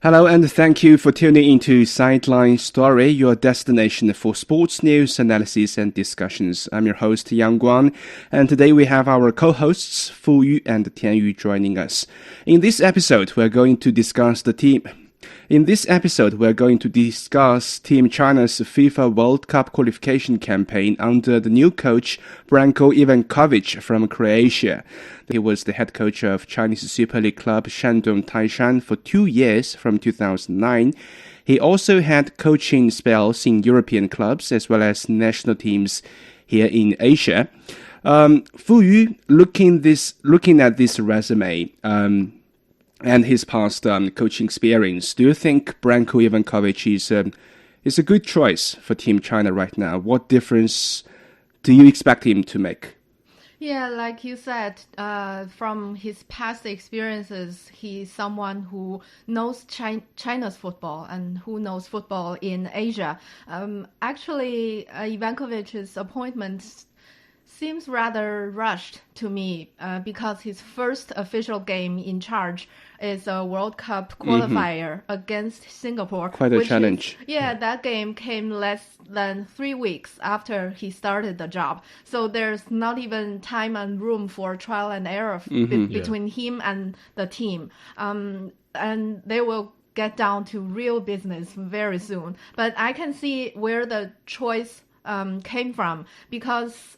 Hello and thank you for tuning into Sideline Story, your destination for sports news, analysis and discussions. I'm your host, Yang Guan, and today we have our co-hosts, Fu Yu and Tian Yu joining us. In this episode, we're going to discuss Team China's FIFA World Cup qualification campaign under the new coach Branko Ivankovic from Croatia. He was the head coach of Chinese Super League club Shandong Taishan for 2 years from 2009. He also had coaching spells in European clubs as well as national teams here in Asia. Fu Yu, looking at this resume, and his past coaching experience, do you think Branko Ivankovic is a good choice for Team China right now? What difference do you expect him to make? Yeah, like you said, from his past experiences, he's someone who knows China's football and who knows football in Asia. Actually, Ivankovic's appointment seems rather rushed to me because his first official game in charge is a World Cup qualifier against Singapore. Quite a challenge. That game came less than 3 weeks after he started the job. So there's not even time and room for trial and error between him and the team. And they will get down to real business very soon. But I can see where the choice came from because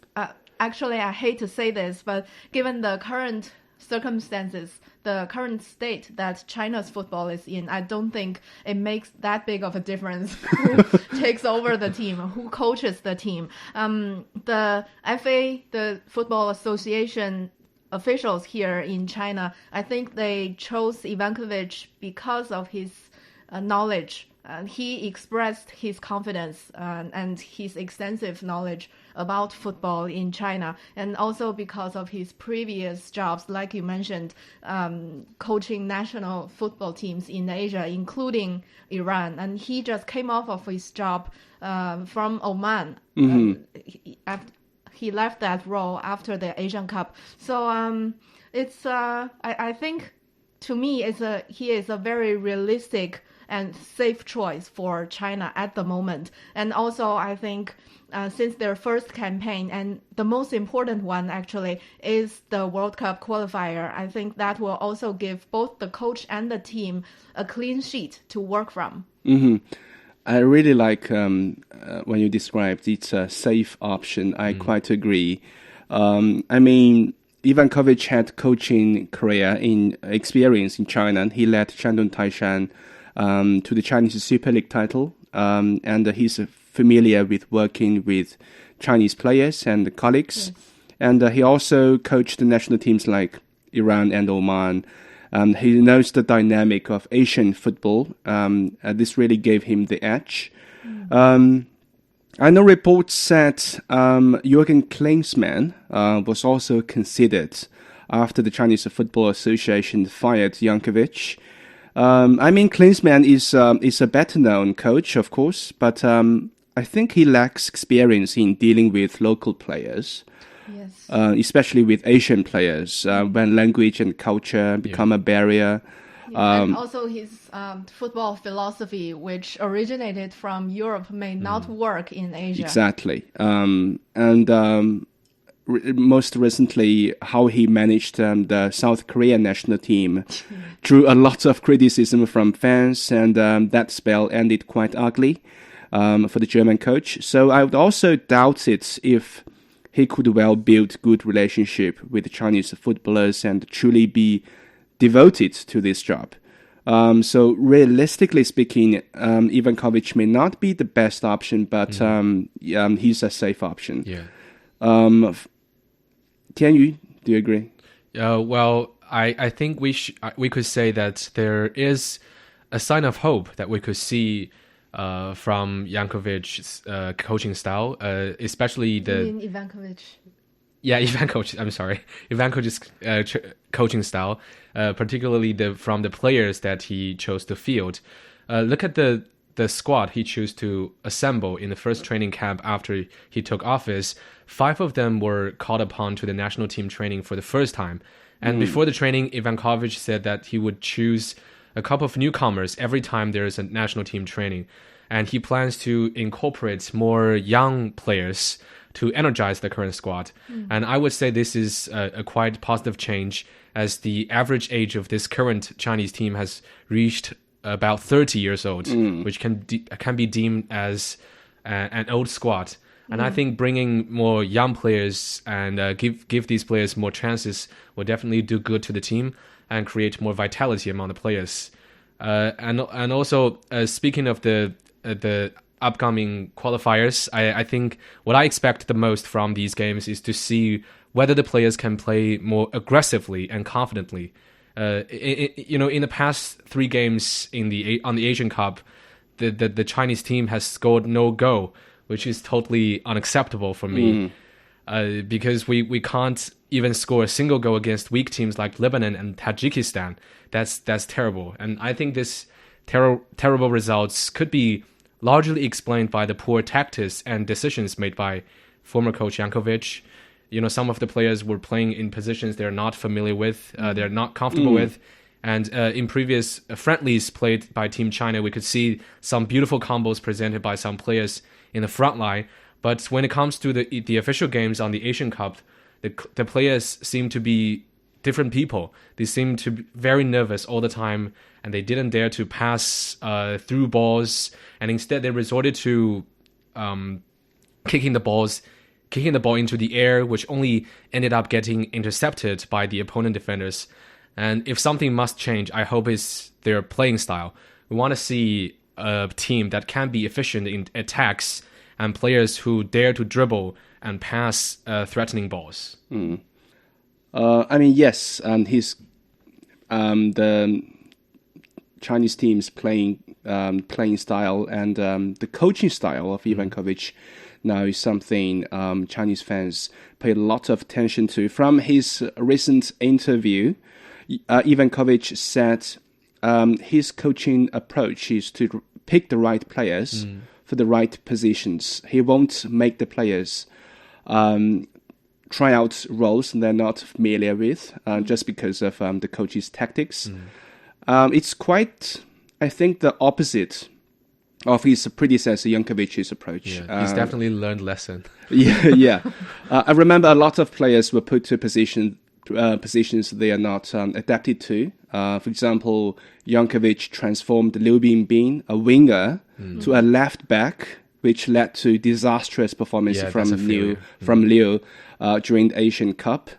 actually, I hate to say this, but given the current circumstances, the current state that China's football is in, I don't think it makes that big of a difference who takes over the team, who coaches the team. The FA, the Football Association officials here in China, I think they chose Ivankovic because of his knowledge. He expressed his confidence and his extensive knowledge about football in China, and also because of his previous jobs, like you mentioned, coaching national football teams in Asia, including Iran. And he just came off of his job from Oman. He left that role after the Asian Cup. So I think, to me, he is a very realistic and safe choice for China at the moment. And also, I think since their first campaign, and the most important one actually is the World Cup qualifier, I think that will also give both the coach and the team a clean sheet to work from. I really like when you described it's a safe option. I quite agree. Ivankovic had coaching career in experience in China. He led Shandong Taishan to the Chinese Super League title, and he's familiar with working with Chinese players and colleagues. Yes. And he also coached the national teams like Iran and Oman. He knows the dynamic of Asian football. This really gave him the edge. I know reports said Jürgen Klinsmann was also considered after the Chinese Football Association fired Ivankovic. Klinsmann is a better-known coach, of course, but I think he lacks experience in dealing with local players, yes. Especially with Asian players, when language and culture become a barrier. And also his football philosophy, which originated from Europe, may not work in Asia. Exactly. Most recently, how he managed the South Korean national team drew a lot of criticism from fans, and that spell ended quite ugly for the German coach. So I would also doubt it if he could well build good relationship with Chinese footballers and truly be devoted to this job. So realistically speaking, Ivankovic may not be the best option, but he's a safe option. Yeah. Tian Yu, do you agree? I think we could say that there is a sign of hope that we could see from Jankovic's coaching style, especially the... You mean Ivankovic? Yeah, Ivankovic. I'm sorry, Ivankovic's coaching style, particularly from the players that he chose to field. Look at the squad he chose to assemble in the first training camp after he took office. 5 of them were called upon to the national team training for the first time. And before the training, Ivankovic said that he would choose a couple of newcomers every time there is a national team training. And he plans to incorporate more young players to energize the current squad. And I would say this is a quite positive change, as the average age of this current Chinese team has reached about 30 years old, which can be deemed as an old squad. And I think bringing more young players and give these players more chances will definitely do good to the team and create more vitality among the players. And also, speaking of the upcoming qualifiers, I think what I expect the most from these games is to see whether the players can play more aggressively and confidently. In the past 3 games on the Asian Cup, the Chinese team has scored no goal, which is totally unacceptable for me. Because we can't even score a single goal against weak teams like Lebanon and Tajikistan. That's terrible. And I think this terrible results could be largely explained by the poor tactics and decisions made by former coach Ivankovic. Some of the players were playing in positions they're not familiar with, they're not comfortable with. And in previous friendlies played by Team China, we could see some beautiful combos presented by some players in the front line. But when it comes to the official games on the Asian Cup, the players seem to be different people. They seem to be very nervous all the time, and they didn't dare to pass through balls, and instead they resorted to kicking the ball into the air, which only ended up getting intercepted by the opponent defenders. And if something must change, I hope it's their playing style. We want to see a team that can be efficient in attacks and players who dare to dribble and pass threatening balls. Yes, and the Chinese team's playing style and the coaching style of Ivankovic now is something Chinese fans pay a lot of attention to. From his recent interview, Ivankovic said his coaching approach is to pick the right players for the right positions. He won't make the players try out roles they're not familiar with just because of the coach's tactics. It's quite, I think, the opposite of his predecessor Jankovic's approach. Yeah, he's definitely learned lesson. Yeah. I remember a lot of players were put to positions they are not adapted to. For example, Jankovic transformed Liu Bingbing, a winger, to a left back, which led to disastrous performance from Liu during the Asian Cup.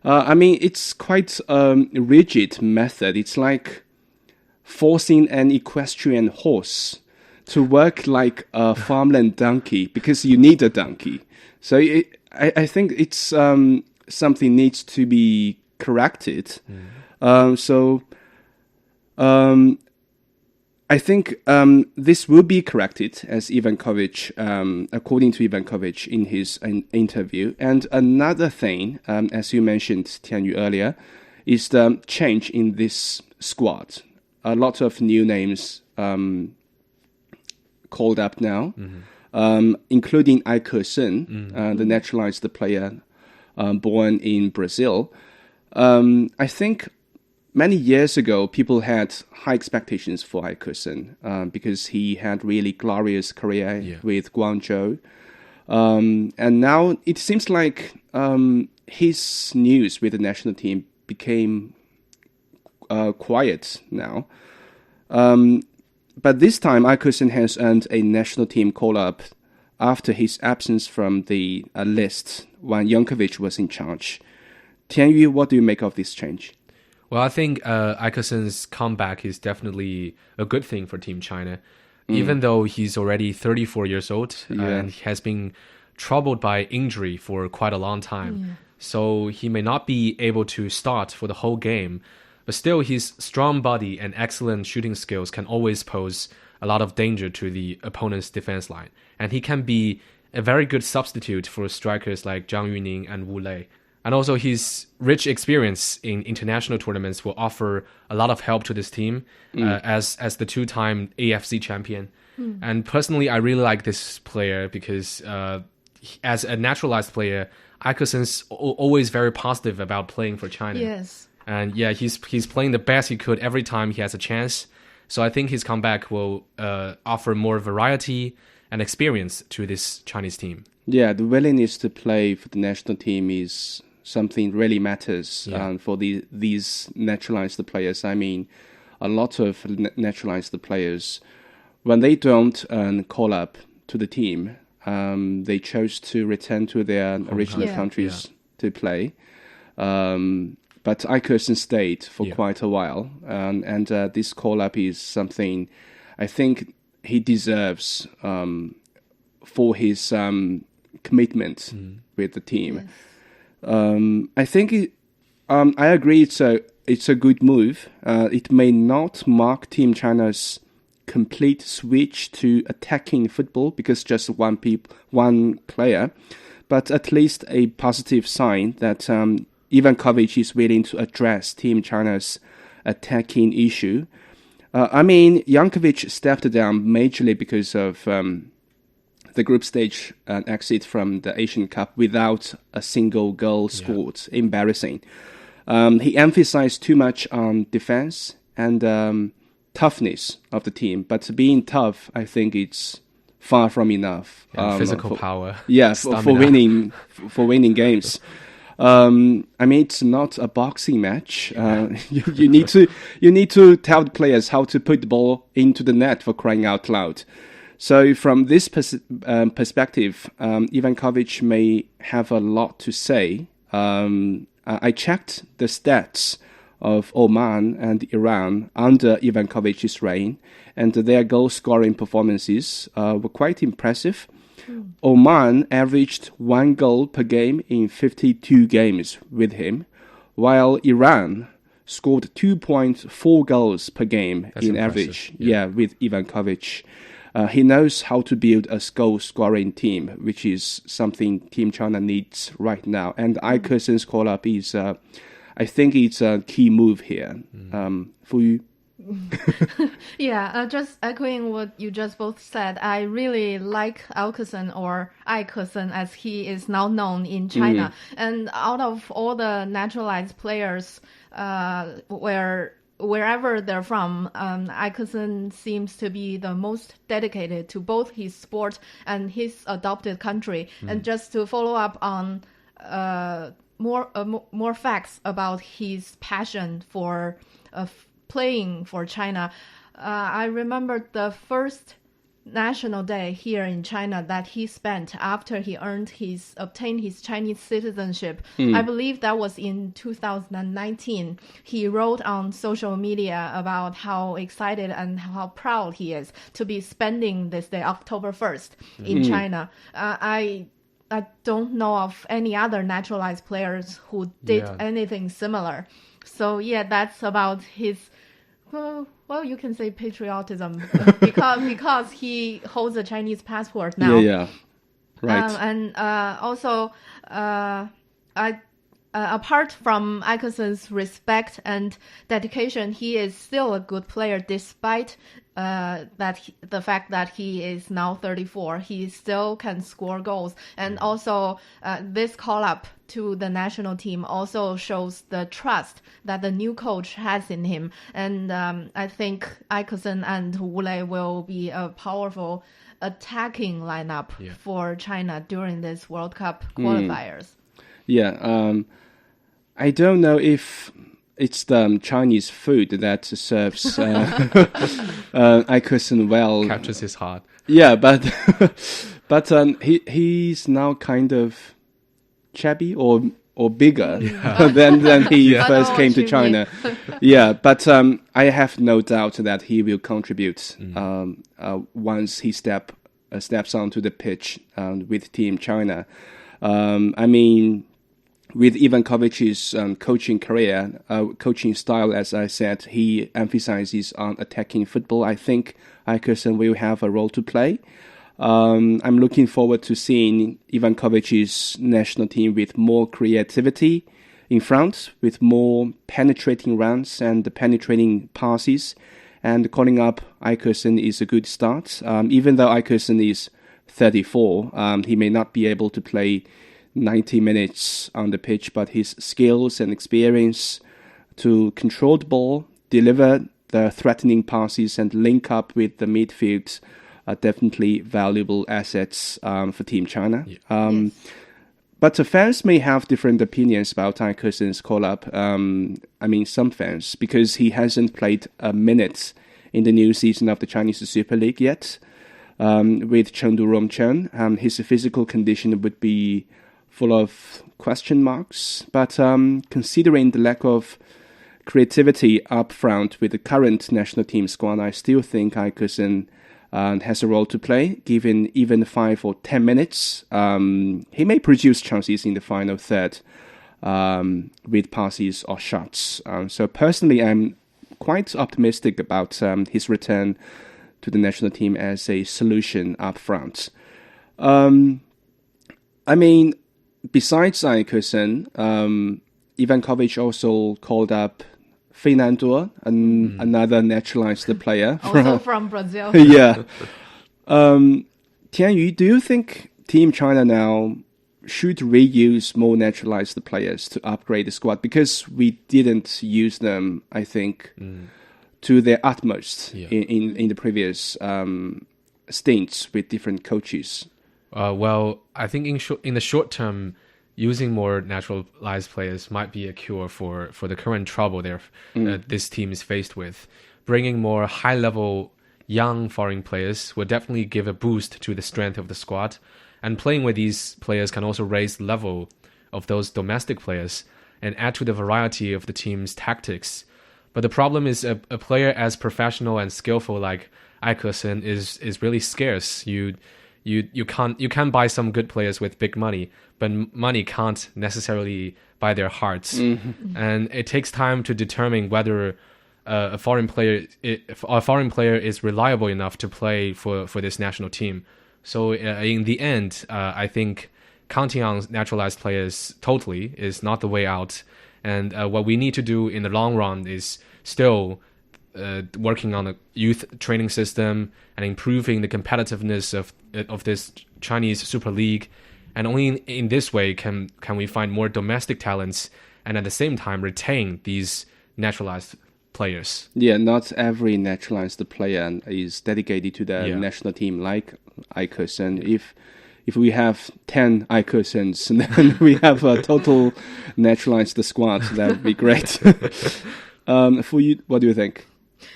It's quite a rigid method. It's like forcing an equestrian horse to work like a farmland donkey because you need a donkey. So I think it's something needs to be corrected. I think this will be corrected, as Ivankovic, according to Ivankovic in his interview. And another thing, as you mentioned, Tianyu, earlier, is the change in this squad. A lot of new names called up now, including Ai Ke-sen, the naturalized player born in Brazil. I think many years ago, people had high expectations for Ai Ke-sen because he had really glorious career with Guangzhou. And now it seems like his news with the national team became quiet now. But this time, Ai Ke-sen has earned a national team call-up after his absence from the list when Jankovic was in charge. Tianyu, what do you make of this change? Well, I think Ai Ke-sen's comeback is definitely a good thing for Team China, even though he's already 34 years old and has been troubled by injury for quite a long time. So he may not be able to start for the whole game, but still his strong body and excellent shooting skills can always pose a lot of danger to the opponent's defense line. And he can be a very good substitute for strikers like Zhang Yuning and Wu Lei. And also his rich experience in international tournaments will offer a lot of help to this team as the two-time AFC champion. And personally, I really like this player because as a naturalized player, Ai Ke-sen's always very positive about playing for China. Yes. And yeah, he's playing the best he could every time he has a chance. So I think his comeback will offer more variety and experience to this Chinese team. Yeah, the willingness to play for the national team is something really matters for these naturalized players. I mean, a lot of naturalized players, when they don't call up to the team, they chose to return to their original countries to play. But Ikerson stayed for quite a while, and this call-up is something I think he deserves for his commitment with the team. Yes. I think I agree it's a good move. It may not mark Team China's complete switch to attacking football because just one player, but at least a positive sign that Ivankovic is willing to address Team China's attacking issue. I mean, Jankovic stepped down majorly because of the group stage exit from the Asian Cup without a single goal scored. Embarrassing. He emphasized too much on defense and toughness of the team, but being tough, I think it's far from enough. Physical power. Yeah, for winning games. I mean, it's not a boxing match. You need to tell the players how to put the ball into the net, for crying out loud. So from this perspective, Ivankovic may have a lot to say. I checked the stats of Oman and Iran under Ivankovic's reign, and their goal-scoring performances were quite impressive. Oman averaged 1 goal per game in 52 games with him, while Iran scored 2.4 goals per game in average. With Ivankovic. He knows how to build a goal-scoring team, which is something Team China needs right now. And Ikerson's call-up is, I think it's a key move here. For you? Just echoing what you just both said, I really like Ikerson, or Ikerson as he is now known in China. And out of all the naturalized players, wherever they're from, Ikerson seems to be the most dedicated to both his sport and his adopted country. And just to follow up on more facts about his passion for playing for China. I remember the first National Day here in China that he spent after he obtained his Chinese citizenship. I believe that was in 2019. He wrote on social media about how excited and how proud he is to be spending this day, October 1st, in China. I don't know of any other naturalized players who did anything similar. So that's about his, well, you can say patriotism because he holds a Chinese passport now. Right. And also, apart from Ikerson's respect and dedication, he is still a good player despite the fact that he is now 34. He still can score goals. And also, this call-up to the national team also shows the trust that the new coach has in him. And I think Ikerson and Wu Lei will be a powerful attacking lineup for China during this World Cup qualifiers. I don't know if it's the Chinese food that serves Ikerson well. Captures his heart. Yeah, but he's now kind of chubby or bigger than he first came to China. But I have no doubt that he will contribute once he steps onto the pitch with Team China. I mean, with Ivankovic's coaching career, coaching style, as I said, he emphasizes on attacking football. I think Ikerson will have a role to play. I'm looking forward to seeing Ivankovic's national team with more creativity in front, with more penetrating runs and penetrating passes. And calling up Ikerson is a good start. Even though Ikerson is 34, he may not be able to play 90 minutes on the pitch, but his skills and experience to control the ball, deliver the threatening passes, and link up with the midfield are definitely valuable assets for Team China. Yes. But the fans may have different opinions about Ikersen's call-up. Some fans, because he hasn't played a minute in the new season of the Chinese Super League yet. With Chengdu Rongchen, his physical condition would be full of question marks. But considering the lack of creativity up front with the current national team squad, I still think Ikersen has a role to play. Given even 5 or 10 minutes, he may produce chances in the final third with passes or shots. So personally, I'm quite optimistic about his return to the national team as a solution up front. Besides Ikersen, Ivankovic also called up Fernando, another naturalized player. Also from Brazil. Yeah. Tianyu, do you think Team China now should reuse more naturalized players to upgrade the squad? Because we didn't use them, I think, to their utmost in the previous stints with different coaches. I think in the short term, using more naturalized players might be a cure for the current trouble this team is faced with. Bringing more high-level young foreign players will definitely give a boost to the strength of the squad. And playing with these players can also raise the level of those domestic players and add to the variety of the team's tactics. But the problem is a player as professional and skillful like Ikersen is really scarce. You can buy some good players with big money, but money can't necessarily buy their hearts. And it takes time to determine whether a foreign player is reliable enough to play for this national team. So in the end, I think counting on naturalized players totally is not the way out. And what we need to do in the long run is still working on a youth training system and improving the competitiveness of this Chinese Super League. And only in this way can we find more domestic talents and at the same time retain these naturalized players. Yeah, not every naturalized player is dedicated to the national team like Ikersen. If we have 10 Ikersens, then we have a total naturalized squad. That would be great. For you, what do you think?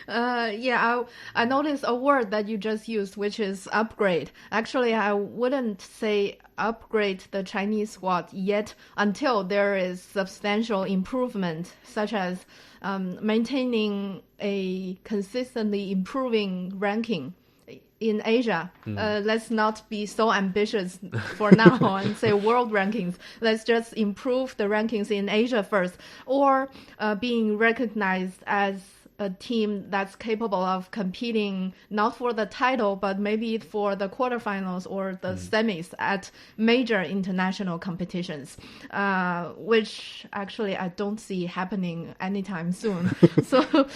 I noticed a word that you just used, which is upgrade. Actually, I wouldn't say upgrade the Chinese squad yet until there is substantial improvement, such as maintaining a consistently improving ranking in Asia. Let's not be so ambitious for now and say world rankings. Let's just improve the rankings in Asia first, or being recognized as a team that's capable of competing not for the title, but maybe for the quarterfinals or the semis at major international competitions, which actually I don't see happening anytime soon. So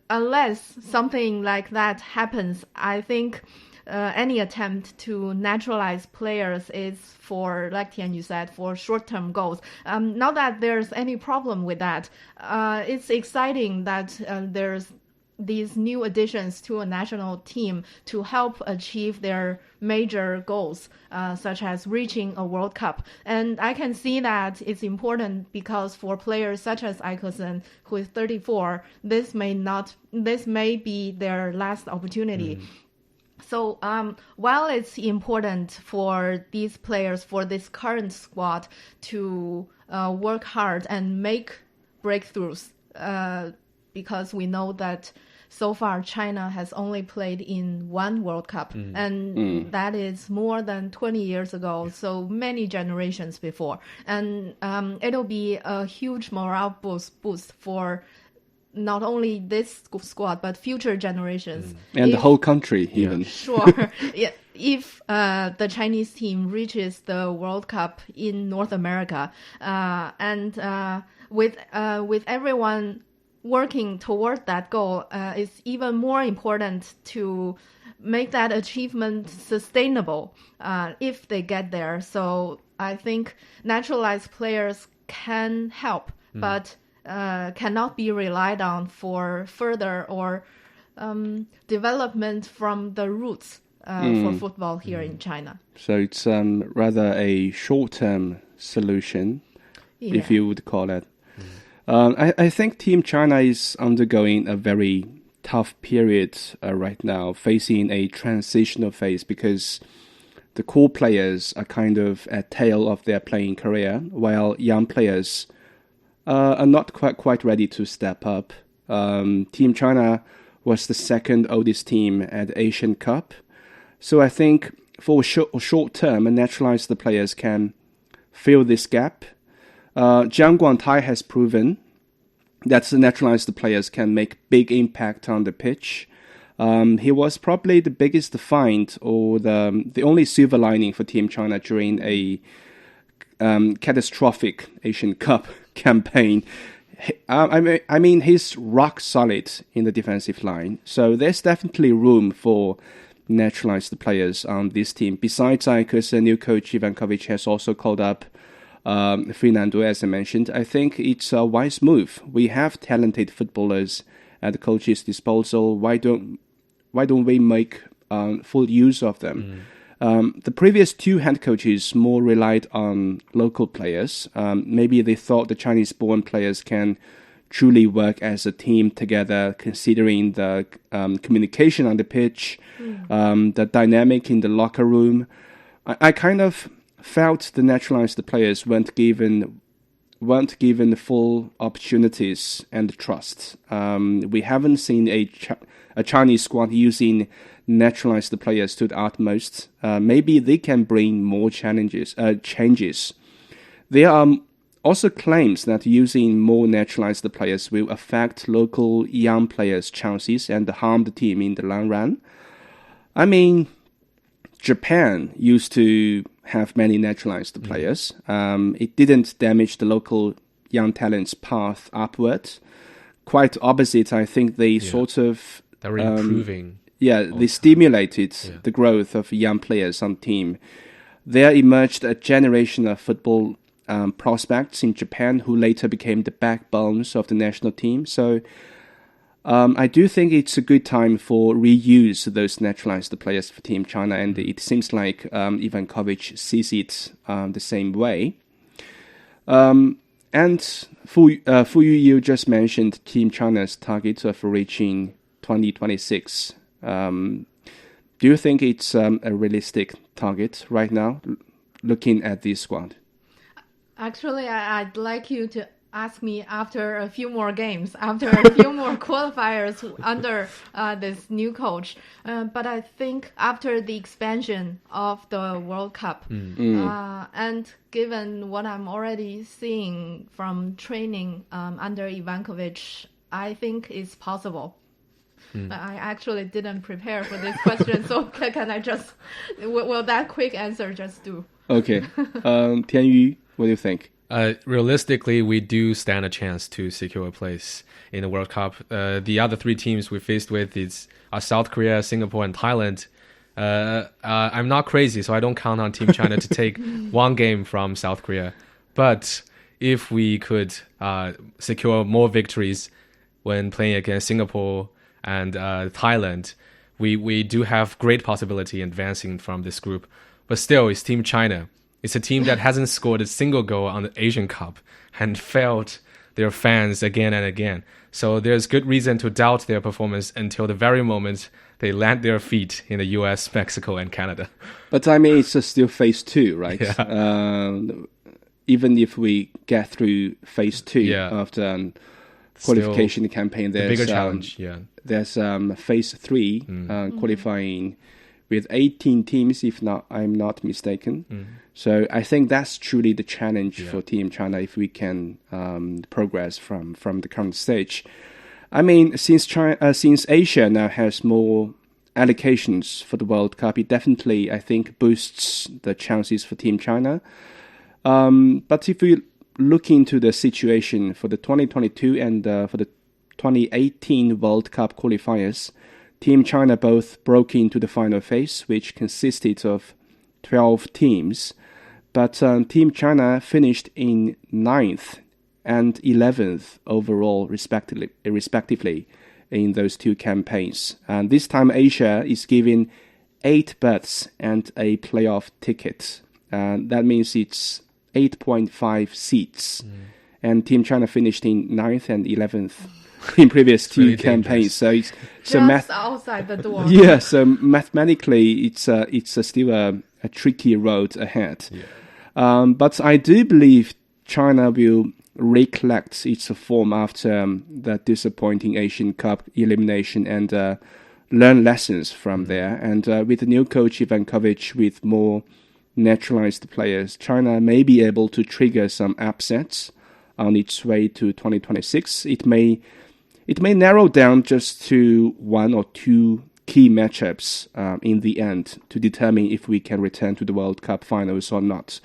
unless something like that happens, I think any attempt to naturalize players is for, like Tianyu said, for short-term goals. Not that there's any problem with that. It's exciting that there's these new additions to a national team to help achieve their major goals, such as reaching a World Cup. And I can see that it's important because for players such as Ikersen, who is 34, this may be their last opportunity. So while it's important for these players, for this current squad to work hard and make breakthroughs, because we know that so far China has only played in one World Cup, and that is more than 20 years ago, so many generations before. And it'll be a huge morale boost for not only this squad, but future generations. And the whole country, even. Sure. If the Chinese team reaches the World Cup in North America, and with everyone working toward that goal, it's even more important to make that achievement sustainable if they get there. So I think naturalized players can help but cannot be relied on for further or development from the roots for football here in China. So it's rather a short-term solution, if you would call it. I think Team China is undergoing a very tough period right now, facing a transitional phase because the core players are kind of at tail of their playing career, while young players are not quite ready to step up. Team China was the second oldest team at the Asian Cup. So I think for short term, naturalized players can fill this gap. Jiang Guangtai has proven that the naturalized players can make big impact on the pitch. He was probably the biggest find or the only silver lining for Team China during a catastrophic Asian Cup campaign. I mean, he's rock solid in the defensive line. So there's definitely room for naturalized players on this team. Besides, because new coach Ivankovic has also called up Fernando, as I mentioned. I think it's a wise move. We have talented footballers at the coach's disposal. Why don't we make full use of them? The previous two head coaches more relied on local players. Maybe they thought the Chinese-born players can truly work as a team together, considering the communication on the pitch, the dynamic in the locker room. I kind of felt the naturalized players weren't given full opportunities and trust. We haven't seen a Chinese squad using naturalized players to the utmost. Maybe they can bring more changes. There are also claims that using more naturalized players will affect local young players' chances and harm the team in the long run. I mean, Japan used to have many naturalized players. It didn't damage the local young talent's path upward. Quite opposite, I think they sort of... They were improving. They stimulated the growth of young players on the team. There emerged a generation of football prospects in Japan who later became the backbones of the national team. So I do think it's a good time for reuse those naturalized players for Team China, and it seems like Ivankovic sees it the same way. And Fu Yu, you just mentioned Team China's target of reaching 2026. Do you think it's a realistic target right now, looking at this squad? Actually, I'd like you to ask me after a few more games, after a few more qualifiers under this new coach. But I think after the expansion of the World Cup, and given what I'm already seeing from training under Ivankovic, I think it's possible. I actually didn't prepare for this question, so can I just, will that quick answer just do? Okay. Tianyu, what do you think? Realistically, we do stand a chance to secure a place in the World Cup. The other three teams we faced with are South Korea, Singapore, and Thailand. I'm not crazy, so I don't count on Team China to take one game from South Korea. But if we could secure more victories when playing against Singapore and Thailand, we do have great possibility in advancing from this group. But still, it's Team China. It's a team that hasn't scored a single goal on the Asian Cup and failed their fans again and again. So there's good reason to doubt their performance until the very moment they land their feet in the US, Mexico, and Canada. But I mean, it's still phase 2, right? Yeah. Even if we get through phase 2 after qualification campaign, there's a bigger challenge. There's phase 3 qualifying with 18 teams, if not, I'm not mistaken. So I think that's truly the challenge for Team China if we can progress from the current stage. I mean, since Asia now has more allocations for the World Cup, it definitely, I think, boosts the chances for Team China. But if we look into the situation for the 2022 and for the 2018 World Cup qualifiers, Team China both broke into the final phase, which consisted of 12 teams. But Team China finished in 9th and 11th overall, respectively, in those two campaigns. And this time, Asia is given 8 berths and a playoff ticket. That means it's 8.5 seats. And Team China finished in 9th and 11th in previous two really campaigns. dangerous. So just outside the door. yeah, so mathematically, it's still a tricky road ahead. Yeah. But I do believe China will recollect its form after the disappointing Asian Cup elimination and learn lessons from there. And with the new coach Ivankovic, with more naturalized players, China may be able to trigger some upsets on its way to 2026. It may narrow down just to 1 or 2 key matchups in the end to determine if we can return to the World Cup finals or not.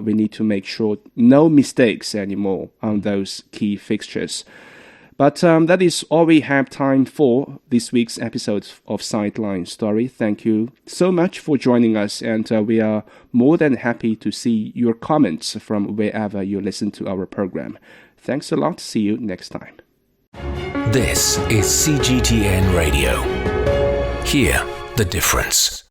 We need to make sure no mistakes anymore on those key fixtures. But that is all we have time for this week's episode of Sideline Story. Thank you so much for joining us, and we are more than happy to see your comments from wherever you listen to our program. Thanks a lot. See you next time. This is CGTN Radio. Hear the difference.